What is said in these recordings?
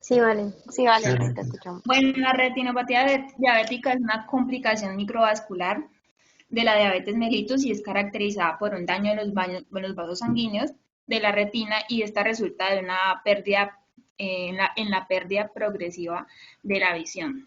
Sí, vale, Sí, Rey, te escuchamos. Bueno, la retinopatía diabética es una complicación microvascular de la diabetes mellitus y es caracterizada por un daño en los vasos sanguíneos de la retina y esta resulta de una pérdida en la pérdida progresiva de la visión.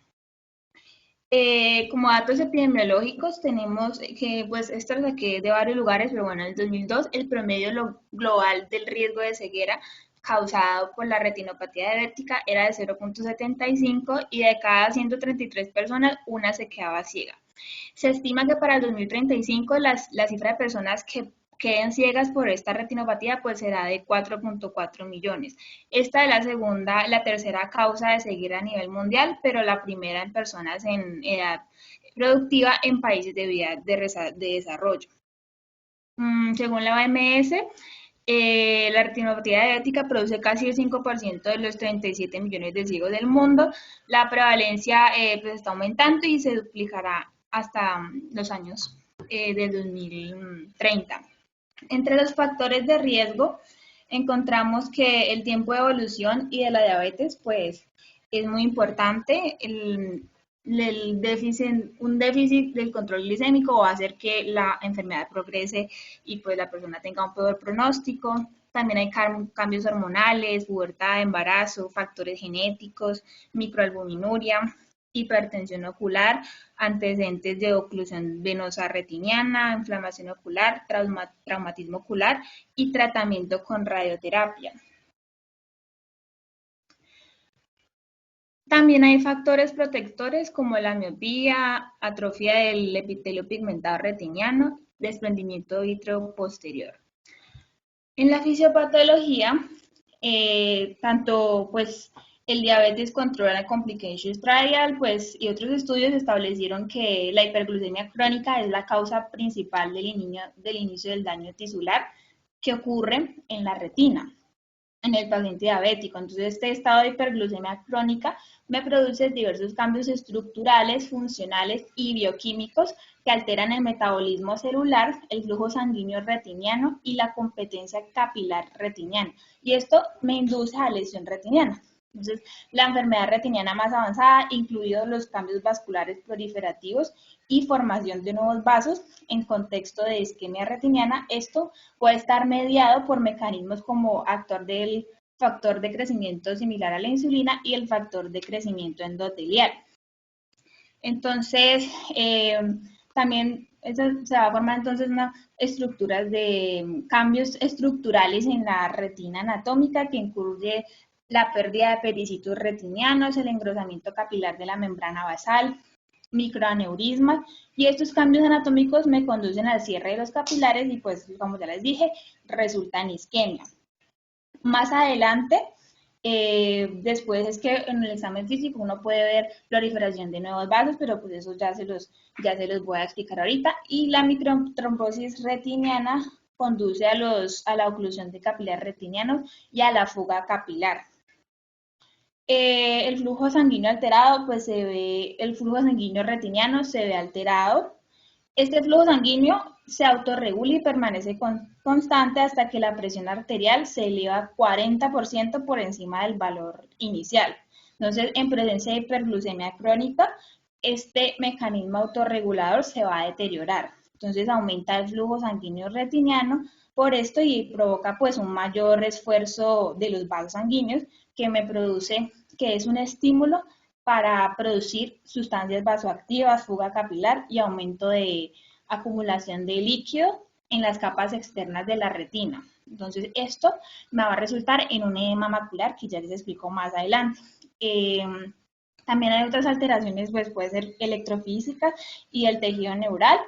Como datos epidemiológicos tenemos que, pues, esto lo saqué de varios lugares, pero bueno, en el 2002 el promedio global del riesgo de ceguera causado por la retinopatía diabética era de 0,75 y de cada 133 personas, una se quedaba ciega. Se estima que para el 2035 la cifra de personas que queden ciegas por esta retinopatía pues será de 4,4 millones. Esta es la tercera causa de ceguera a nivel mundial, pero la primera en personas en edad productiva en países de vías de desarrollo. Según la OMS, la retinopatía diabética produce casi el 5% de los 37 millones de ciegos del mundo. La prevalencia pues está aumentando y se duplicará hasta los años del 2030. Entre los factores de riesgo encontramos que el tiempo de evolución y de la diabetes pues es muy importante. Un déficit del control glicémico va a hacer que la enfermedad progrese y pues la persona tenga un peor pronóstico. También hay cambios hormonales, pubertad, embarazo, factores genéticos, microalbuminuria, hipertensión ocular, antecedentes de oclusión venosa retiniana, inflamación ocular, traumatismo ocular y tratamiento con radioterapia. También hay factores protectores como la miopía, atrofia del epitelio pigmentado retiniano, desprendimiento vítreo posterior. En la fisiopatología, tanto pues el diabetes control complications trial pues, y otros estudios establecieron que la hiperglucemia crónica es la causa principal del inicio del daño tisular que ocurre en la retina en el paciente diabético. Entonces, este estado de hiperglucemia crónica me produce diversos cambios estructurales, funcionales y bioquímicos que alteran el metabolismo celular, el flujo sanguíneo retiniano y la competencia capilar retiniana. Y esto me induce a lesión retiniana. Entonces, la enfermedad retiniana más avanzada, incluidos los cambios vasculares proliferativos y formación de nuevos vasos en contexto de isquemia retiniana, esto puede estar mediado por mecanismos como actor del factor de crecimiento similar a la insulina y el factor de crecimiento endotelial. Entonces, también se va a formar entonces una estructuras de cambios estructurales en la retina anatómica que incluye la pérdida de pericitos retinianos, el engrosamiento capilar de la membrana basal, microaneurismas, y estos cambios anatómicos me conducen al cierre de los capilares y pues, como ya les dije, resulta en isquemia. Más adelante, después es que en el examen físico uno puede ver proliferación de nuevos vasos, pero pues eso ya se los voy a explicar ahorita. Y la microtrombosis retiniana conduce a la oclusión de capilares retinianos y a la fuga capilar. El flujo sanguíneo alterado, pues el flujo sanguíneo retiniano se ve alterado. Este flujo sanguíneo se autorregula y permanece constante hasta que la presión arterial se eleva 40% por encima del valor inicial. Entonces, en presencia de hiperglucemia crónica, este mecanismo autorregulador se va a deteriorar. Entonces, aumenta el flujo sanguíneo retiniano por esto y provoca pues un mayor esfuerzo de los vasos sanguíneos que es un estímulo para producir sustancias vasoactivas, fuga capilar y aumento de acumulación de líquido en las capas externas de la retina. Entonces, esto me va a resultar en un edema macular que ya les explico más adelante. También hay otras alteraciones, pues puede ser electrofísicas y el tejido neural.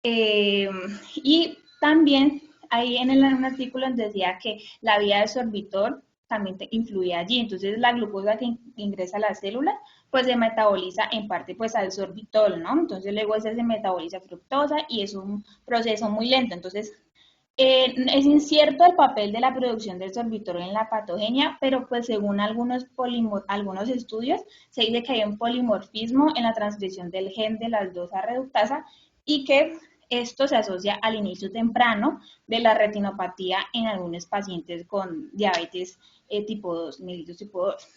Y también ahí en un artículo decía que la vía de sorbitor también influye allí. Entonces, la glucosa que ingresa a la célula, pues se metaboliza en parte pues al sorbitol, ¿no? Entonces, luego ese se metaboliza a fructosa y es un proceso muy lento. Entonces, es incierto el papel de la producción del sorbitol en la patogenia, pero pues según algunos estudios, se dice que hay un polimorfismo en la transcripción del gen de la aldosa reductasa y que esto se asocia al inicio temprano de la retinopatía en algunos pacientes con diabetes tipo 2, mellitus tipo 2.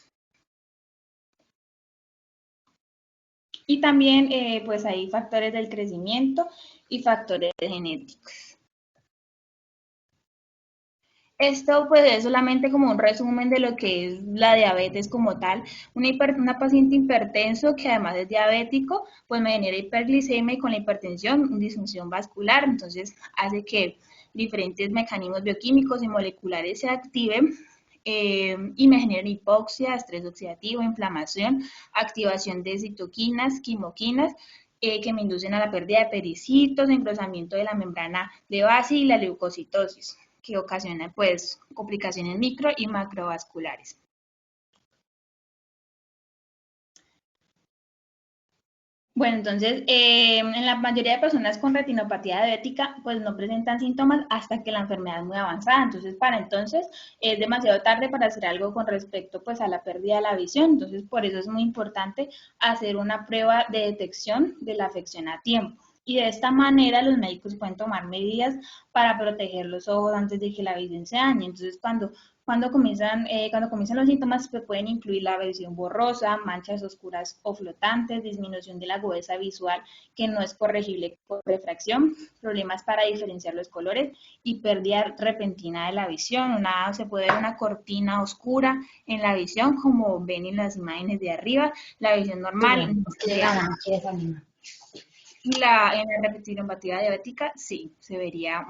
Y también pues hay factores del crecimiento y factores genéticos. Esto pues es solamente como un resumen de lo que es la diabetes como tal. Una paciente hipertenso que además es diabético, pues me genera hiperglicemia y con la hipertensión, disfunción vascular, entonces hace que diferentes mecanismos bioquímicos y moleculares se activen y me generan hipoxia, estrés oxidativo, inflamación, activación de citoquinas, quimoquinas, que me inducen a la pérdida de pericitos, engrosamiento de la membrana de base y la leucocitosis, que ocasiona pues complicaciones micro y macrovasculares. Bueno, entonces, en la mayoría de personas con retinopatía diabética, pues no presentan síntomas hasta que la enfermedad es muy avanzada. Entonces, para entonces es demasiado tarde para hacer algo con respecto pues a la pérdida de la visión. Entonces, por eso es muy importante hacer una prueba de detección de la afección a tiempo. Y de esta manera los médicos pueden tomar medidas para proteger los ojos antes de que la visión se dañe. Entonces, cuando comienzan los síntomas, pues pueden incluir la visión borrosa, manchas oscuras o flotantes, disminución de la agudeza visual que no es corregible por refracción, problemas para diferenciar los colores y pérdida repentina de la visión. Se puede ver una cortina oscura en la visión, como ven en las imágenes de arriba. La visión normal no se ve. En la retinopatía diabética, sí, se vería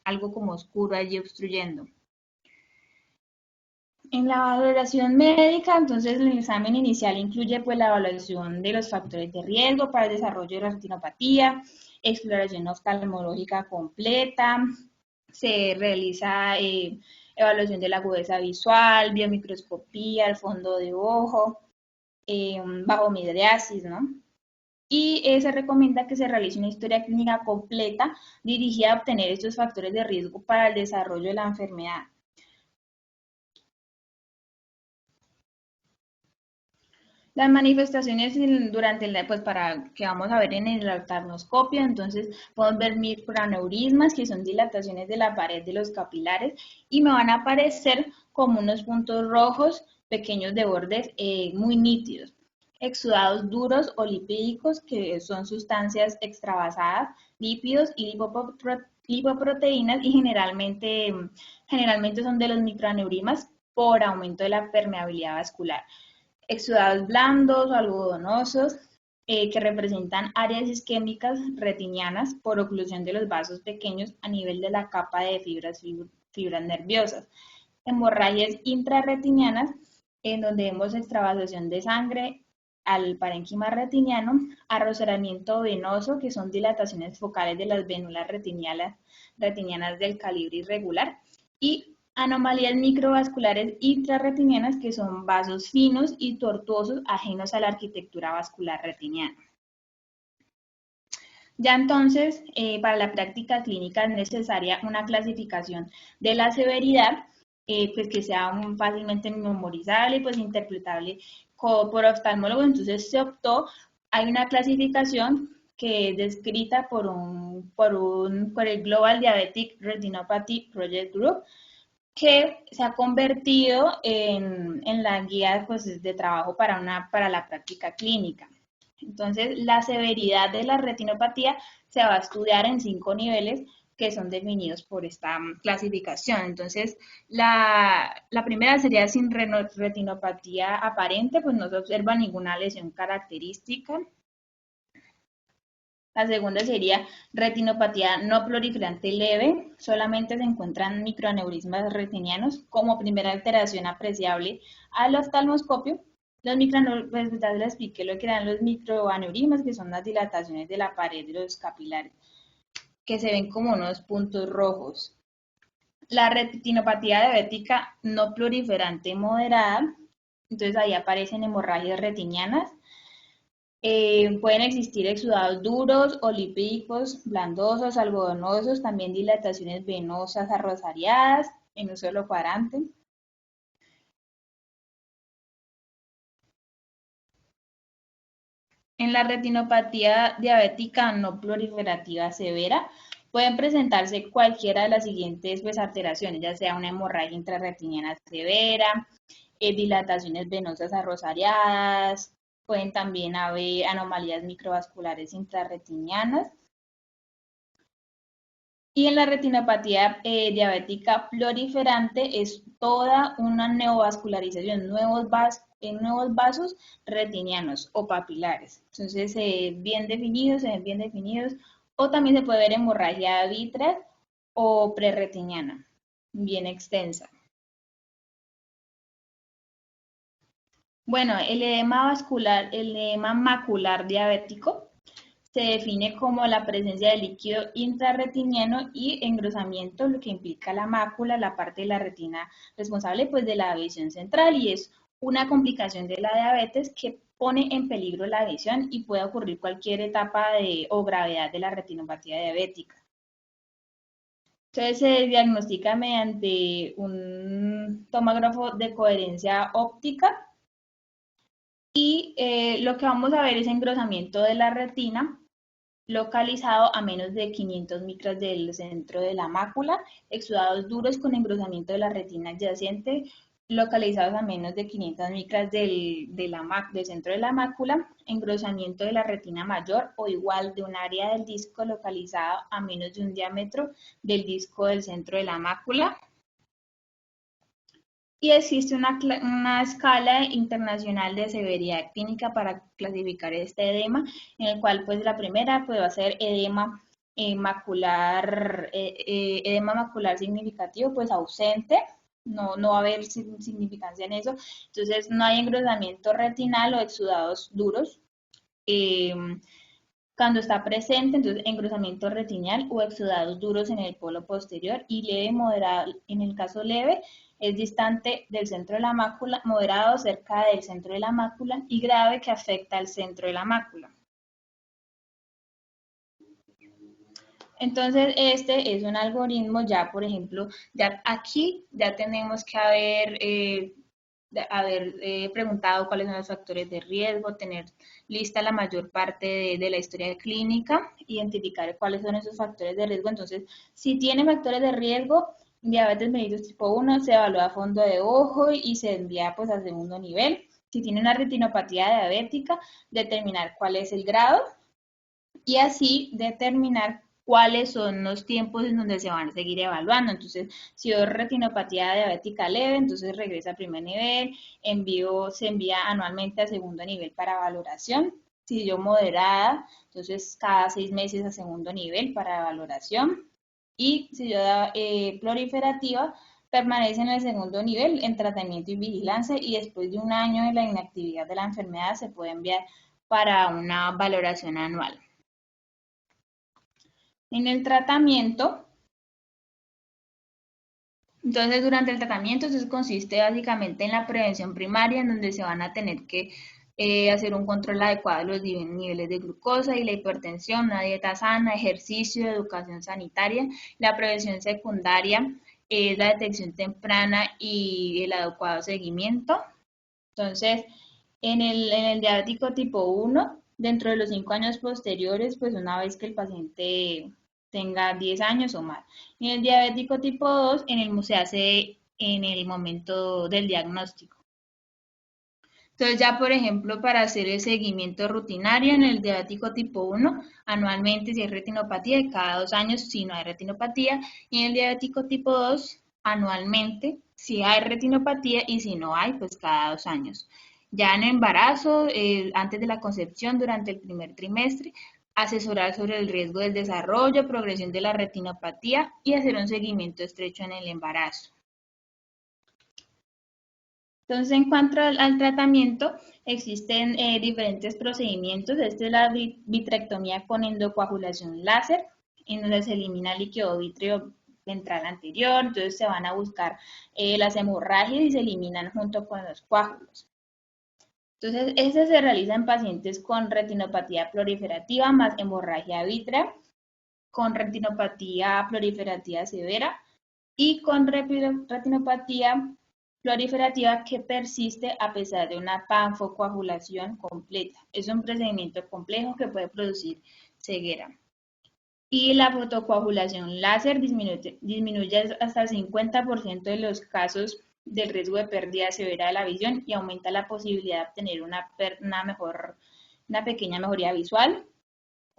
algo como oscuro allí obstruyendo. En la valoración médica, entonces el examen inicial incluye pues la evaluación de los factores de riesgo para el desarrollo de la retinopatía, exploración oftalmológica completa, se realiza evaluación de la agudeza visual, biomicroscopía, el fondo de ojo, bajo midriasis, ¿no? Y se recomienda que se realice una historia clínica completa dirigida a obtener estos factores de riesgo para el desarrollo de la enfermedad. Las manifestaciones durante pues para que vamos a ver en el oftalmoscopio, entonces podemos ver microaneurismas, que son dilataciones de la pared de los capilares, y me van a aparecer como unos puntos rojos pequeños de bordes muy nítidos. Exudados duros o lipídicos, que son sustancias extravasadas, lípidos y lipoproteínas, y generalmente son de los microaneurismas por aumento de la permeabilidad vascular. Exudados blandos o algodonosos, que representan áreas isquémicas retinianas por oclusión de los vasos pequeños a nivel de la capa de fibras nerviosas. Hemorragias intrarretinianas, en donde vemos extravasación de sangre al parénquima retiniano, arroceramiento venoso, que son dilataciones focales de las vénulas retinianas del calibre irregular, y anomalías microvasculares intrarretinianas, que son vasos finos y tortuosos ajenos a la arquitectura vascular retiniana. Ya entonces, para la práctica clínica es necesaria una clasificación de la severidad, pues que sea fácilmente memorizable y pues interpretable por oftalmólogo. Entonces se optó, hay una clasificación que es descrita por el Global Diabetic Retinopathy Project Group, que se ha convertido en la guía pues, de trabajo para la práctica clínica. Entonces, la severidad de la retinopatía se va a estudiar en 5 niveles que son definidos por esta clasificación. Entonces, la primera sería sin retinopatía aparente, pues no se observa ninguna lesión característica. La segunda sería retinopatía no proliferante leve, solamente se encuentran microaneurismas retinianos como primera alteración apreciable al oftalmoscopio. Los microaneurismas, pues ya les expliqué lo que eran los microaneurismas, que son las dilataciones de la pared de los capilares, que se ven como unos puntos rojos. La retinopatía diabética no proliferante moderada, entonces ahí aparecen hemorragias retinianas. Pueden existir exudados duros o lipídicos, blandosos, algodonosos, también dilataciones venosas arrosariadas en un solo cuadrante. En la retinopatía diabética no proliferativa severa pueden presentarse cualquiera de las siguientes pues, alteraciones, ya sea una hemorragia intrarretiniana severa, dilataciones venosas arrosariadas, pueden también haber anomalías microvasculares intrarretinianas. Y en la retinopatía diabética proliferante es toda una neovascularización, nuevos vasos retinianos o papilares. Entonces, se ven bien definidos, o también se puede ver hemorragia vítrea o prerretiniana, bien extensa. Bueno, el edema macular diabético se define como la presencia de líquido intrarretiniano y engrosamiento, lo que implica la mácula, la parte de la retina responsable pues de la visión central, y es una complicación de la diabetes que pone en peligro la visión y puede ocurrir cualquier etapa o gravedad de la retinopatía diabética. Entonces se diagnostica mediante un tomógrafo de coherencia óptica y lo que vamos a ver es engrosamiento de la retina localizado a menos de 500 micras del centro de la mácula, exudados duros con engrosamiento de la retina adyacente, localizados a menos de 500 micras del centro de la mácula, engrosamiento de la retina mayor o igual de un área del disco localizado a menos de un diámetro del disco del centro de la mácula. Y existe una escala internacional de severidad clínica para clasificar este edema, en el cual pues la primera pues, va a ser edema edema macular significativo, pues ausente, no va a haber significancia en eso. Entonces no hay engrosamiento retinal o exudados duros. Cuando está presente, entonces engrosamiento retinal o exudados duros en el polo posterior, y leve, moderado, en el caso leve, es distante del centro de la mácula, moderado cerca del centro de la mácula, y grave que afecta al centro de la mácula. Entonces, este es un algoritmo ya, por ejemplo, ya aquí ya tenemos que haber preguntado cuáles son los factores de riesgo, tener lista la mayor parte de la historia clínica, identificar cuáles son esos factores de riesgo. Entonces, si tiene factores de riesgo, diabetes mellitus tipo 1 se evalúa a fondo de ojo y se envía pues a segundo nivel. Si tiene una retinopatía diabética, determinar cuál es el grado y así determinar cuáles son los tiempos en donde se van a seguir evaluando. Entonces, si es retinopatía diabética leve, entonces regresa a primer nivel, se envía anualmente a segundo nivel para valoración. Si yo moderada, entonces cada 6 meses a segundo nivel para valoración. Y si yo proliferativa, permanece en el segundo nivel en tratamiento y vigilancia, y después de un año de la inactividad de la enfermedad se puede enviar para una valoración anual. En el tratamiento, entonces durante el tratamiento, eso consiste básicamente en la prevención primaria, en donde se van a tener que hacer un control adecuado de los niveles de glucosa y la hipertensión, una dieta sana, ejercicio, educación sanitaria. La prevención secundaria es la detección temprana y el adecuado seguimiento. Entonces, en el diabético tipo 1, dentro de los 5 años posteriores, pues una vez que el paciente tenga 10 años o más. En el diabético tipo 2, se hace en el momento del diagnóstico. Entonces ya, por ejemplo, para hacer el seguimiento rutinario en el diabético tipo 1, anualmente si hay retinopatía, y cada 2 años si no hay retinopatía, y en el diabético tipo 2, anualmente si hay retinopatía, y si no hay, pues cada 2 años. Ya en embarazo, antes de la concepción, durante el primer trimestre, asesorar sobre el riesgo del desarrollo, progresión de la retinopatía y hacer un seguimiento estrecho en el embarazo. Entonces, en cuanto al tratamiento, existen diferentes procedimientos. Esta es la vitrectomía con endocoagulación láser, en donde se elimina el líquido vítreo ventral anterior. Entonces, se van a buscar las hemorragias y se eliminan junto con los coágulos. Entonces, este se realiza en pacientes con retinopatía proliferativa más hemorragia vítrea, con retinopatía proliferativa severa y con retinopatía proliferativa que persiste a pesar de una panfocoagulación completa. Es un procedimiento complejo que puede producir ceguera. Y la fotocoagulación láser disminuye hasta el 50% de los casos del riesgo de pérdida severa de la visión y aumenta la posibilidad de obtener una pequeña mejoría visual.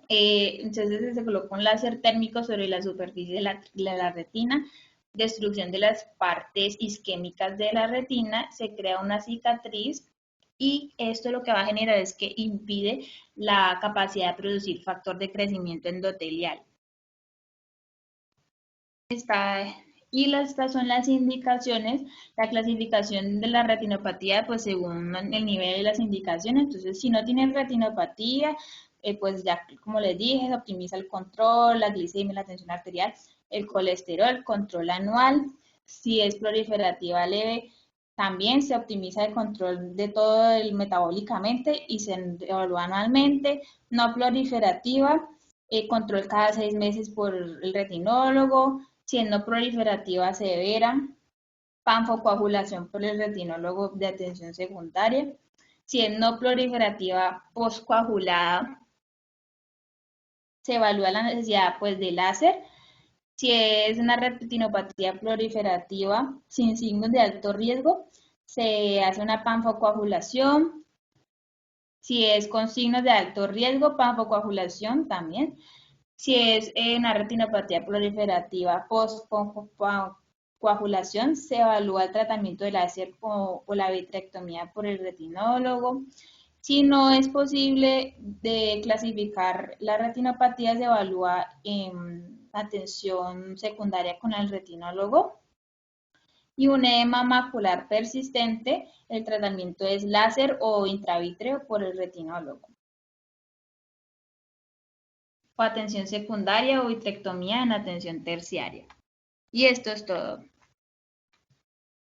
Entonces se coloca un láser térmico sobre la superficie de la retina, destrucción de las partes isquémicas de la retina, se crea una cicatriz y esto lo que va a generar es que impide la capacidad de producir factor de crecimiento endotelial. Estas son las indicaciones, la clasificación de la retinopatía, pues según el nivel de las indicaciones. Entonces, si no tienen retinopatía, pues ya como les dije, se optimiza el control, la glicemia, la tensión arterial, el colesterol, control anual. Si es proliferativa leve, también se optimiza el control de todo el metabólicamente y se evalúa anualmente. No proliferativa, control cada 6 meses por el retinólogo, siendo proliferativa severa, panfocoagulación por el retinólogo de atención secundaria, siendo proliferativa poscoagulada, se evalúa la necesidad pues de láser. Si es una retinopatía proliferativa sin signos de alto riesgo, se hace una panfocoagulación. Si es con signos de alto riesgo, panfocoagulación también. Si es una retinopatía proliferativa post-coagulación, se evalúa el tratamiento de láser o la vitrectomía por el retinólogo. Si no es posible de clasificar la retinopatía, se evalúa en atención secundaria con el retinólogo. Y un edema macular persistente, el tratamiento es láser o intravítreo por el retinólogo. O atención secundaria o vitrectomía en atención terciaria. Y esto es todo.